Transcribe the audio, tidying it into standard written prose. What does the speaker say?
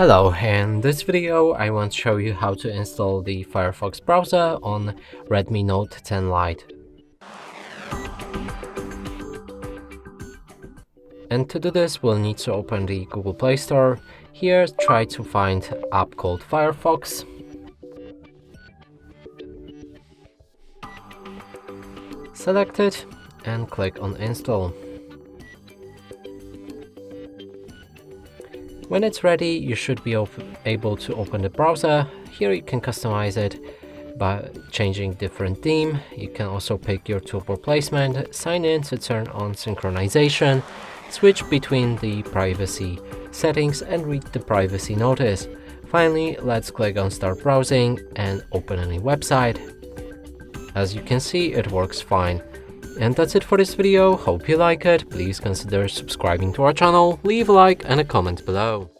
Hello, in this video I want to show you how to install the Firefox browser on Redmi Note 10 Lite. And to do this we'll need to open the Google Play Store. Here try to find an app called Firefox. Select it and click on install. When it's ready, you should be able to open the browser. Here you can customize it by changing different theme. You can also pick your toolbar placement, sign in to turn on synchronization, switch between the privacy settings and read the privacy notice. Finally, let's click on start browsing and open any website. As you can see, it works fine. And that's it for this video. Hope you like it. Please consider subscribing to our channel, leave a like and a comment below.